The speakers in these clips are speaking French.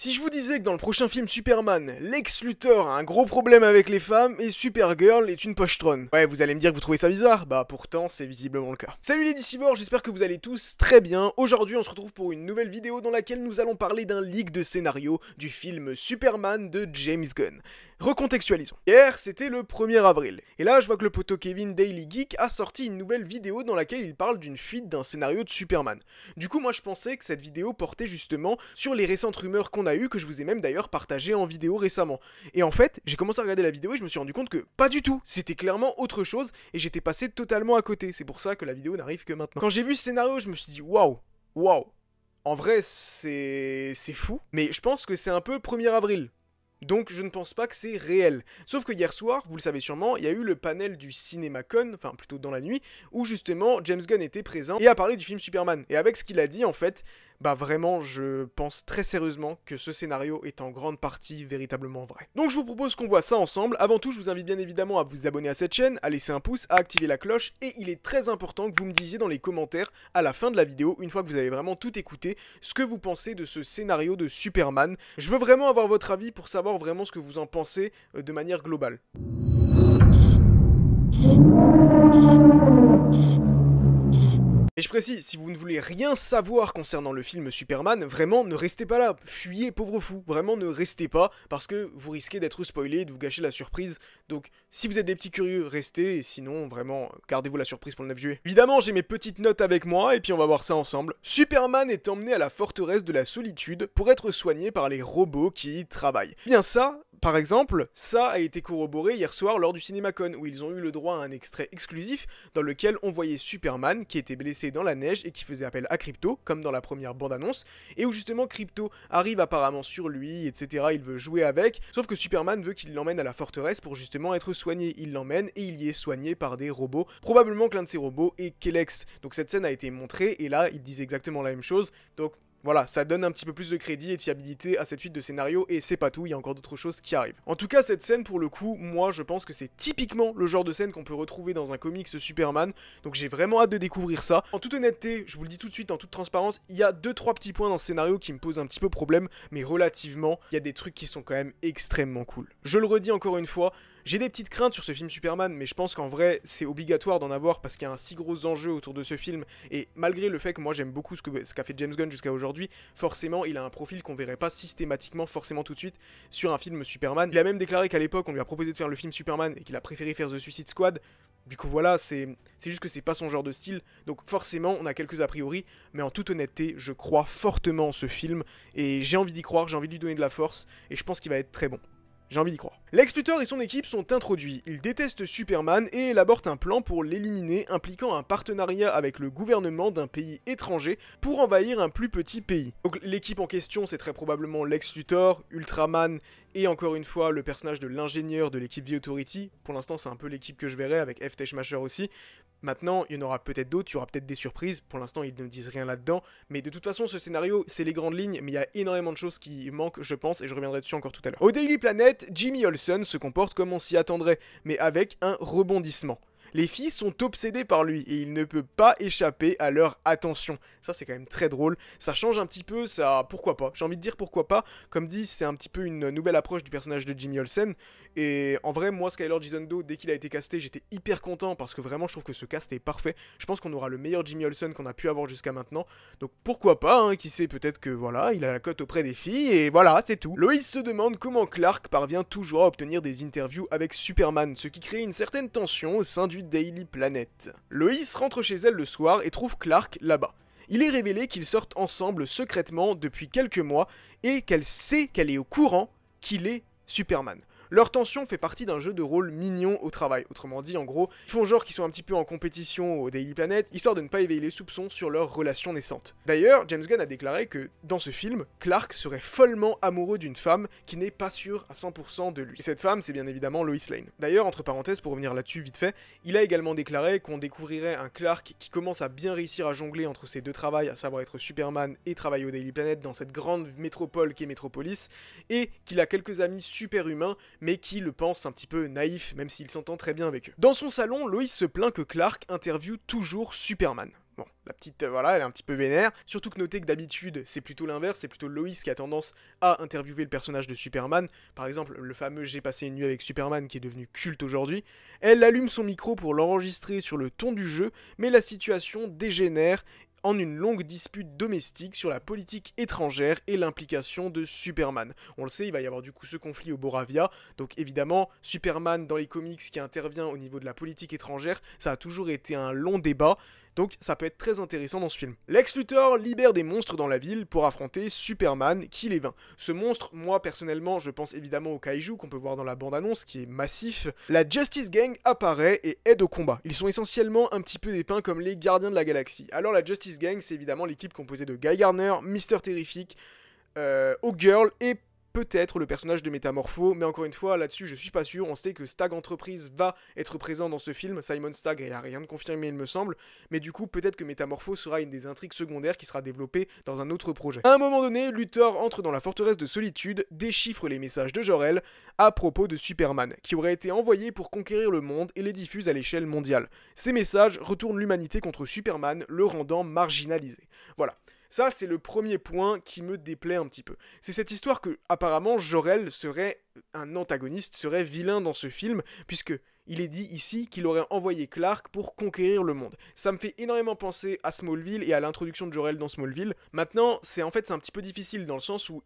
Si je vous disais que dans le prochain film Superman, Lex Luthor a un gros problème avec les femmes et Supergirl est une pochetronne. Ouais, vous allez me dire que vous trouvez ça bizarre? Bah pourtant, c'est visiblement le cas. Salut les Dicivores, j'espère que vous allez tous très bien. Aujourd'hui, on se retrouve pour une nouvelle vidéo dans laquelle nous allons parler d'un leak de scénario du film Superman de James Gunn. Recontextualisons. Hier, c'était le 1er avril. Et là, je vois que le poteau Kevin Daily Geek a sorti une nouvelle vidéo dans laquelle il parle d'une fuite d'un scénario de Superman. Du coup, moi je pensais que cette vidéo portait justement sur les récentes rumeurs qu'on a eues, que je vous ai même d'ailleurs partagé en vidéo récemment. Et en fait, j'ai commencé à regarder la vidéo et je me suis rendu compte que pas du tout, c'était clairement autre chose et j'étais passé totalement à côté. C'est pour ça que la vidéo n'arrive que maintenant. Quand j'ai vu ce scénario, je me suis dit waouh. En vrai, c'est fou, mais je pense que c'est un peu 1er avril. Donc je ne pense pas que c'est réel. Sauf que hier soir, vous le savez sûrement, il y a eu le panel du CinemaCon, enfin plutôt dans la nuit, où justement James Gunn était présent et a parlé du film Superman. Et avec ce qu'il a dit en fait, bah vraiment je pense très sérieusement que ce scénario est en grande partie véritablement vrai. Donc je vous propose qu'on voit ça ensemble. Avant tout, je vous invite bien évidemment à vous abonner à cette chaîne, à laisser un pouce, à activer la cloche, et il est très important que vous me disiez dans les commentaires, à la fin de la vidéo, une fois que vous avez vraiment tout écouté, ce que vous pensez de ce scénario de Superman. Je veux vraiment avoir votre avis pour savoir vraiment ce que vous en pensez de manière globale. Et je précise, si vous ne voulez rien savoir concernant le film Superman, vraiment ne restez pas là, fuyez pauvre fou, vraiment ne restez pas, parce que vous risquez d'être spoilé et de vous gâcher la surprise, donc si vous êtes des petits curieux, restez, et sinon vraiment, gardez-vous la surprise pour le 9 juillet. Évidemment, j'ai mes petites notes avec moi, et puis on va voir ça ensemble. Superman est emmené à la forteresse de la solitude pour être soigné par les robots qui y travaillent. Bien ça, par exemple, ça a été corroboré hier soir lors du CinemaCon, où ils ont eu le droit à un extrait exclusif dans lequel on voyait Superman qui était blessé dans la neige et qui faisait appel à Krypto, comme dans la première bande-annonce, et où justement Krypto arrive apparemment sur lui, etc. Il veut jouer avec, sauf que Superman veut qu'il l'emmène à la forteresse pour justement être soigné. Il l'emmène et il y est soigné par des robots. Probablement que l'un de ces robots est Kelex. Donc cette scène a été montrée et là, ils disent exactement la même chose. Donc voilà, ça donne un petit peu plus de crédit et de fiabilité à cette suite de scénario, et c'est pas tout, il y a encore d'autres choses qui arrivent. En tout cas, cette scène, pour le coup, moi je pense que c'est typiquement le genre de scène qu'on peut retrouver dans un comics Superman, donc j'ai vraiment hâte de découvrir ça. En toute honnêteté, je vous le dis tout de suite, en toute transparence, il y a 2-3 petits points dans ce scénario qui me posent un petit peu problème, mais relativement, il y a des trucs qui sont quand même extrêmement cool. Je le redis encore une fois, j'ai des petites craintes sur ce film Superman, mais je pense qu'en vrai, c'est obligatoire d'en avoir parce qu'il y a un si gros enjeu autour de ce film, et malgré le fait que moi j'aime beaucoup ce qu'a fait James Gunn jusqu'à aujourd'hui, forcément il a un profil qu'on verrait pas systématiquement forcément tout de suite sur un film Superman. Il a même déclaré qu'à l'époque on lui a proposé de faire le film Superman et qu'il a préféré faire The Suicide Squad. Du coup voilà, c'est juste que c'est pas son genre de style, donc forcément on a quelques a priori, mais en toute honnêteté, je crois fortement en ce film, et j'ai envie d'y croire, j'ai envie de lui donner de la force, et je pense qu'il va être très bon. J'ai envie d'y croire. Lex Luthor et son équipe sont introduits. Ils détestent Superman et élaborent un plan pour l'éliminer, impliquant un partenariat avec le gouvernement d'un pays étranger pour envahir un plus petit pays. Donc l'équipe en question, c'est très probablement Lex Luthor, Ultraman et encore une fois le personnage de l'ingénieur de l'équipe The Authority. Pour l'instant, c'est un peu l'équipe que je verrai avec F. Teshmasher aussi. Maintenant, il y en aura peut-être d'autres, il y aura peut-être des surprises. Pour l'instant, ils ne disent rien là-dedans. Mais de toute façon, ce scénario, c'est les grandes lignes, mais il y a énormément de choses qui manquent, je pense, et je reviendrai dessus encore tout à l'heure. Au Daily Planet, Jimmy Olsen se comporte comme on s'y attendrait, mais avec un rebondissement. Les filles sont obsédées par lui et il ne peut pas échapper à leur attention. Ça, c'est quand même très drôle. Ça change un petit peu, ça... Pourquoi pas? J'ai envie de dire pourquoi pas. Comme dit, c'est un petit peu une nouvelle approche du personnage de Jimmy Olsen. Et en vrai, moi, Skyler Gisondo, dès qu'il a été casté, j'étais hyper content parce que vraiment, je trouve que ce cast est parfait. Je pense qu'on aura le meilleur Jimmy Olsen qu'on a pu avoir jusqu'à maintenant. Donc pourquoi pas, hein, qui sait, peut-être que voilà, il a la cote auprès des filles et voilà, c'est tout. Loïs se demande comment Clark parvient toujours à obtenir des interviews avec Superman, ce qui crée une certaine tension au sein du Daily Planet. Loïs rentre chez elle le soir et trouve Clark là-bas. Il est révélé qu'ils sortent ensemble secrètement depuis quelques mois et qu'elle sait qu'elle est au courant qu'il est Superman. Leur tension fait partie d'un jeu de rôle mignon au travail. Autrement dit, en gros, ils font genre qu'ils sont un petit peu en compétition au Daily Planet, histoire de ne pas éveiller les soupçons sur leur relation naissante. D'ailleurs, James Gunn a déclaré que, dans ce film, Clark serait follement amoureux d'une femme qui n'est pas sûre à 100% de lui. Et cette femme, c'est bien évidemment Lois Lane. D'ailleurs, entre parenthèses, pour revenir là-dessus vite fait, il a également déclaré qu'on découvrirait un Clark qui commence à bien réussir à jongler entre ses deux travails, à savoir être Superman et travailler au Daily Planet dans cette grande métropole qu'est Metropolis, et qu'il a quelques amis super humains, mais qui le pense un petit peu naïf, même s'il s'entend très bien avec eux. Dans son salon, Lois se plaint que Clark interviewe toujours Superman. Bon, la petite, voilà, elle est un petit peu vénère. Surtout que notez que d'habitude, c'est plutôt l'inverse, c'est plutôt Lois qui a tendance à interviewer le personnage de Superman. Par exemple, le fameux J'ai passé une nuit avec Superman qui est devenu culte aujourd'hui. Elle allume son micro pour l'enregistrer sur le ton du jeu, mais la situation dégénère en une longue dispute domestique sur la politique étrangère et l'implication de Superman. On le sait, il va y avoir du coup ce conflit au Boravia, donc évidemment, Superman dans les comics qui intervient au niveau de la politique étrangère, ça a toujours été un long débat, donc ça peut être très intéressant dans ce film. Lex Luthor libère des monstres dans la ville pour affronter Superman qui les vainc. Ce monstre, moi personnellement, je pense évidemment au Kaiju qu'on peut voir dans la bande-annonce qui est massif. La Justice Gang apparaît et aide au combat. Ils sont essentiellement un petit peu dépeints comme les gardiens de la galaxie. Alors la Justice Gang, c'est évidemment l'équipe composée de Guy Gardner, Mr. Terrific, Hawkgirl et peut-être le personnage de Métamorpho, mais encore une fois, là-dessus, je suis pas sûr. On sait que Stag Enterprise va être présent dans ce film. Simon Stagg, il n'y a rien de confirmé, il me semble. Mais du coup, peut-être que Métamorpho sera une des intrigues secondaires qui sera développée dans un autre projet. À un moment donné, Luthor entre dans la forteresse de Solitude, déchiffre les messages de Jor-El à propos de Superman, qui aurait été envoyé pour conquérir le monde et les diffuse à l'échelle mondiale. Ces messages retournent l'humanité contre Superman, le rendant marginalisé. Voilà. Ça, c'est le premier point qui me déplaît un petit peu. C'est cette histoire que, apparemment, Jor-El serait un antagoniste, serait vilain dans ce film, puisque il est dit ici qu'il aurait envoyé Clark pour conquérir le monde. Ça me fait énormément penser à Smallville et à l'introduction de Jor-El dans Smallville. Maintenant, c'est un petit peu difficile dans le sens où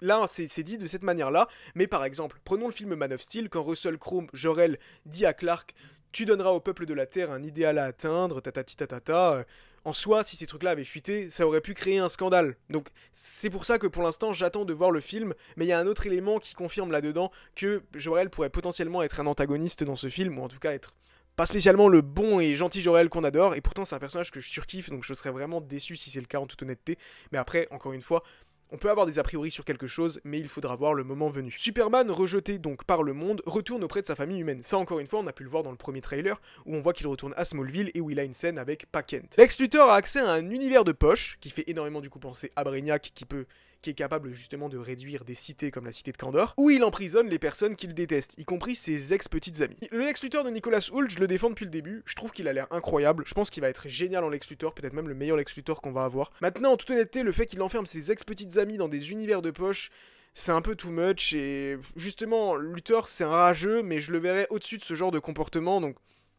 là, c'est dit de cette manière-là, mais par exemple, prenons le film Man of Steel, quand Russell Crowe, Jor-El, dit à Clark « Tu donneras au peuple de la Terre un idéal à atteindre, tatati tatata », en soi, si ces trucs-là avaient fuité, ça aurait pu créer un scandale. Donc c'est pour ça que pour l'instant, j'attends de voir le film, mais il y a un autre élément qui confirme là-dedans que Jor-El pourrait potentiellement être un antagoniste dans ce film, ou en tout cas être pas spécialement le bon et gentil Jor-El qu'on adore, et pourtant c'est un personnage que je surkiffe, donc je serais vraiment déçu si c'est le cas en toute honnêteté. Mais après, encore une fois, on peut avoir des a priori sur quelque chose, mais il faudra voir le moment venu. Superman, rejeté donc par le monde, retourne auprès de sa famille humaine. Ça, encore une fois, on a pu le voir dans le premier trailer, où on voit qu'il retourne à Smallville et où il a une scène avec Pa Kent. Lex Luthor a accès à un univers de poche, qui fait énormément du coup penser à Brainiac, qui est capable justement de réduire des cités comme la cité de Kandor, où il emprisonne les personnes qu'il déteste, y compris ses ex-petites amies. Le Lex Luthor de Nicholas Hoult, je le défends depuis le début, je trouve qu'il a l'air incroyable, je pense qu'il va être génial en Lex Luthor, peut-être même le meilleur Lex Luthor qu'on va avoir. Maintenant, en toute honnêteté, le fait qu'il enferme ses ex-petites amies dans des univers de poche, c'est un peu too much, et justement, Luthor c'est un rageux, mais je le verrais au-dessus de ce genre de comportement, donc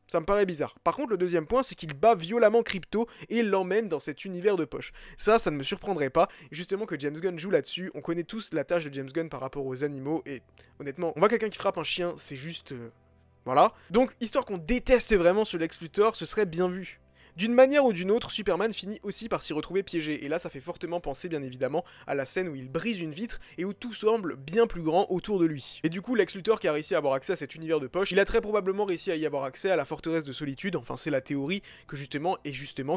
ça me paraît bizarre. Par contre, le deuxième point, c'est qu'il bat violemment Crypto et l'emmène dans cet univers de poche. Ça ne me surprendrait pas. Et justement que James Gunn joue là-dessus, on connaît tous la tâche de James Gunn par rapport aux animaux, et honnêtement, on voit quelqu'un qui frappe un chien, c'est juste... voilà. Donc, histoire qu'on déteste vraiment ce Lex Luthor, ce serait bien vu. D'une manière ou d'une autre, Superman finit aussi par s'y retrouver piégé, et là ça fait fortement penser bien évidemment à la scène où il brise une vitre et où tout semble bien plus grand autour de lui. Et du coup, Lex Luthor qui a réussi à avoir accès à cet univers de poche, il a très probablement réussi à y avoir accès à la forteresse de Solitude, enfin c'est la théorie que justement,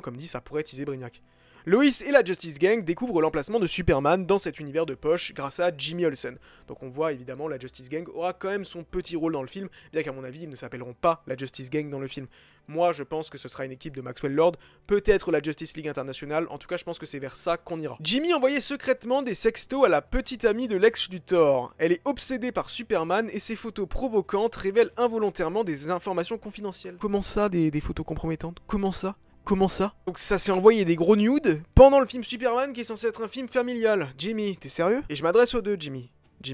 comme dit, ça pourrait teaser Brainiac. Lois et la Justice Gang découvrent l'emplacement de Superman dans cet univers de poche grâce à Jimmy Olsen. Donc on voit évidemment la Justice Gang aura quand même son petit rôle dans le film, bien qu'à mon avis ils ne s'appelleront pas la Justice Gang dans le film. Moi je pense que ce sera une équipe de Maxwell Lord, peut-être la Justice League Internationale, en tout cas je pense que c'est vers ça qu'on ira. Jimmy envoyait secrètement des sextos à la petite amie de Lex Luthor. Elle est obsédée par Superman et ses photos provocantes révèlent involontairement des informations confidentielles. Comment ça des photos compromettantes? Comment ça? Comment ça? Donc ça s'est envoyé des gros nudes pendant le film Superman qui est censé être un film familial. Jimmy, t'es sérieux? Et je m'adresse aux deux, Jimmy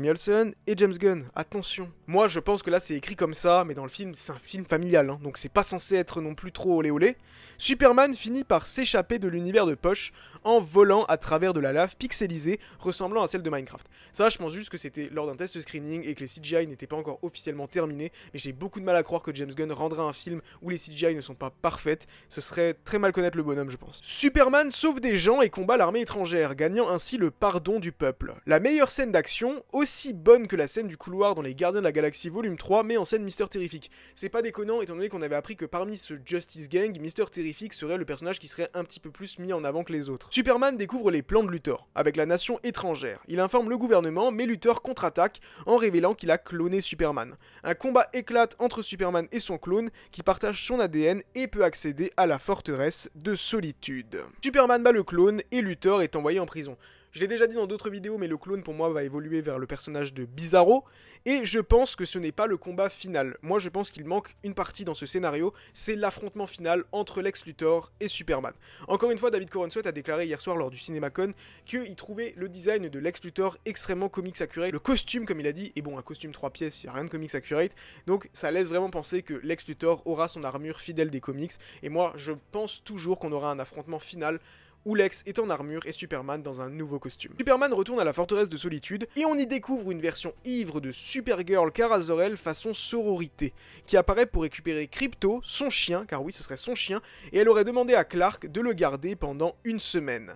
Olsen et James Gunn, attention. Moi je pense que là c'est écrit comme ça, mais dans le film c'est un film familial, hein, donc c'est pas censé être non plus trop olé olé. Superman finit par s'échapper de l'univers de poche en volant à travers de la lave pixelisée ressemblant à celle de Minecraft. Ça je pense juste que c'était lors d'un test screening et que les CGI n'étaient pas encore officiellement terminés, mais j'ai beaucoup de mal à croire que James Gunn rendra un film où les CGI ne sont pas parfaites, ce serait très mal connaître le bonhomme je pense. Superman sauve des gens et combat l'armée étrangère, gagnant ainsi le pardon du peuple. La meilleure scène d'action, aussi bonne que la scène du couloir dans les Gardiens de la Galaxie volume 3, met en scène Mr. Terrific. C'est pas déconnant étant donné qu'on avait appris que parmi ce Justice Gang, Mr. Terrific serait le personnage qui serait un petit peu plus mis en avant que les autres. Superman découvre les plans de Luthor, avec la nation étrangère. Il informe le gouvernement, mais Luthor contre-attaque en révélant qu'il a cloné Superman. Un combat éclate entre Superman et son clone, qui partage son ADN et peut accéder à la forteresse de Solitude. Superman bat le clone et Luthor est envoyé en prison. Je l'ai déjà dit dans d'autres vidéos, mais le clone pour moi va évoluer vers le personnage de Bizarro, et je pense que ce n'est pas le combat final. Moi je pense qu'il manque une partie dans ce scénario, c'est l'affrontement final entre Lex Luthor et Superman. Encore une fois, David Corenswet a déclaré hier soir lors du CinemaCon qu'il trouvait le design de Lex Luthor extrêmement comics accurate. Le costume, comme il a dit, est bon, un costume 3 pièces, il n'y a rien de comics accurate, donc ça laisse vraiment penser que Lex Luthor aura son armure fidèle des comics, et moi je pense toujours qu'on aura un affrontement final où Lex est en armure et Superman dans un nouveau costume. Superman retourne à la forteresse de Solitude et on y découvre une version ivre de Supergirl Kara Zor-El façon sororité, qui apparaît pour récupérer Krypto, son chien, car oui ce serait son chien, et elle aurait demandé à Clark de le garder pendant une semaine.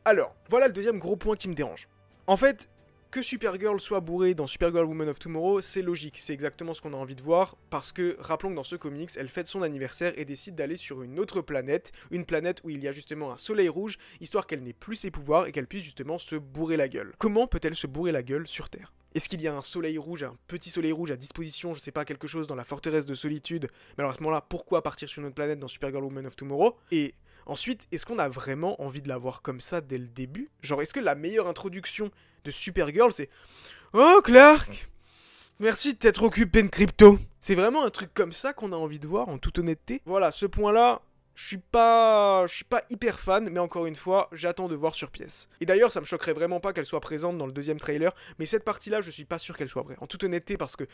Alors, voilà le deuxième gros point qui me dérange. En fait, que Supergirl soit bourrée dans Supergirl Woman of Tomorrow, c'est logique, c'est exactement ce qu'on a envie de voir, parce que, rappelons que dans ce comics, elle fête son anniversaire et décide d'aller sur une autre planète, une planète où il y a justement un soleil rouge, histoire qu'elle n'ait plus ses pouvoirs et qu'elle puisse justement se bourrer la gueule. Comment peut-elle se bourrer la gueule sur Terre ? Est-ce qu'il y a un soleil rouge, un petit soleil rouge à disposition, je sais pas, quelque chose dans la forteresse de Solitude, mais alors à ce moment-là, pourquoi partir sur une autre planète dans Supergirl Woman of Tomorrow ? Et ensuite, est-ce qu'on a vraiment envie de la voir comme ça dès le début ? Genre, est-ce que la meilleure introduction de Supergirl, c'est « Oh Clark, merci de t'être occupé de Krypto !» C'est vraiment un truc comme ça qu'on a envie de voir, en toute honnêteté. Voilà, ce point-là, je suis pas hyper fan, mais encore une fois, j'attends de voir sur pièce. Et d'ailleurs, ça me choquerait vraiment pas qu'elle soit présente dans le deuxième trailer, mais cette partie-là, je suis pas sûr qu'elle soit vraie. En toute honnêteté, parce que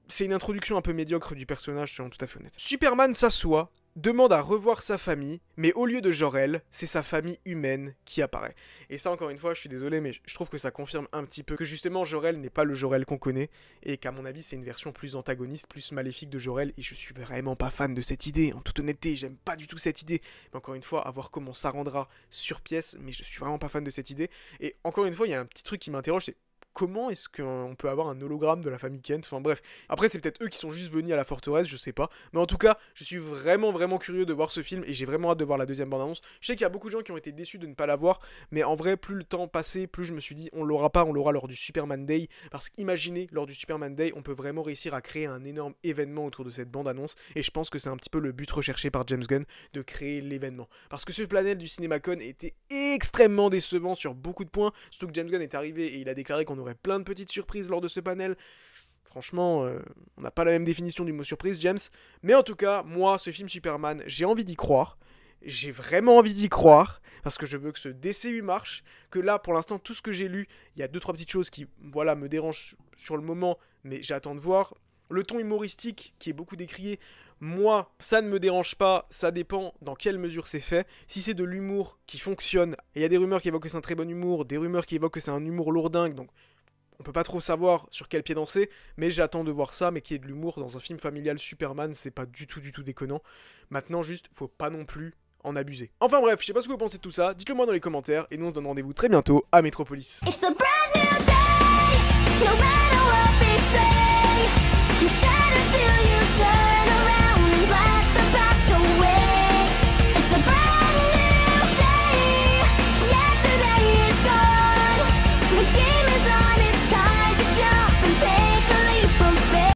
c'est une introduction un peu médiocre du personnage, soyons tout à fait honnêtes. Superman s'assoit, demande à revoir sa famille, mais au lieu de Jor-El, c'est sa famille humaine qui apparaît. Et ça, encore une fois, je suis désolé, mais je trouve que ça confirme un petit peu que justement Jor-El n'est pas le Jor-El qu'on connaît, et qu'à mon avis, c'est une version plus antagoniste, plus maléfique de Jor-El, et je suis vraiment pas fan de cette idée, en toute honnêteté, j'aime pas du tout cette idée. Mais encore une fois, à voir comment ça rendra sur pièce, mais je suis vraiment pas fan de cette idée. Et encore une fois, il y a un petit truc qui m'interroge, c'est comment est-ce qu'on peut avoir un hologramme de la famille Kent? Enfin bref, après c'est peut-être eux qui sont juste venus à la forteresse, je sais pas. Mais en tout cas, je suis vraiment curieux de voir ce film et j'ai vraiment hâte de voir la deuxième bande-annonce. Je sais qu'il y a beaucoup de gens qui ont été déçus de ne pas la voir, mais en vrai, plus le temps passait, plus je me suis dit on l'aura pas, on l'aura lors du Superman Day. Parce qu'imaginez, lors du Superman Day, on peut vraiment réussir à créer un énorme événement autour de cette bande-annonce. Et je pense que c'est un petit peu le but recherché par James Gunn, de créer l'événement. Parce que ce panel du CinemaCon était extrêmement décevant sur beaucoup de points, surtout que James Gunn est arrivé et il a déclaré qu'on aurait plein de petites surprises lors de ce panel. Franchement, on n'a pas la même définition du mot surprise, James. Mais en tout cas, moi, ce film Superman, j'ai envie d'y croire. J'ai vraiment envie d'y croire, parce que je veux que ce DCU marche, que là, pour l'instant, tout ce que j'ai lu, il y a 2-3 petites choses qui, voilà, me dérangent sur le moment, mais j'attends de voir. Le ton humoristique, qui est beaucoup décrié, moi, ça ne me dérange pas, ça dépend dans quelle mesure c'est fait. Si c'est de l'humour qui fonctionne, et il y a des rumeurs qui évoquent que c'est un très bon humour, des rumeurs qui évoquent que c'est un humour lourdingue, donc on peut pas trop savoir sur quel pied danser, mais j'attends de voir ça, mais qu'il y ait de l'humour dans un film familial Superman, c'est pas du tout déconnant. Maintenant, juste, faut pas non plus en abuser. Enfin bref, je sais pas ce que vous pensez de tout ça, dites-le moi dans les commentaires, et nous on se donne rendez-vous très bientôt à Metropolis.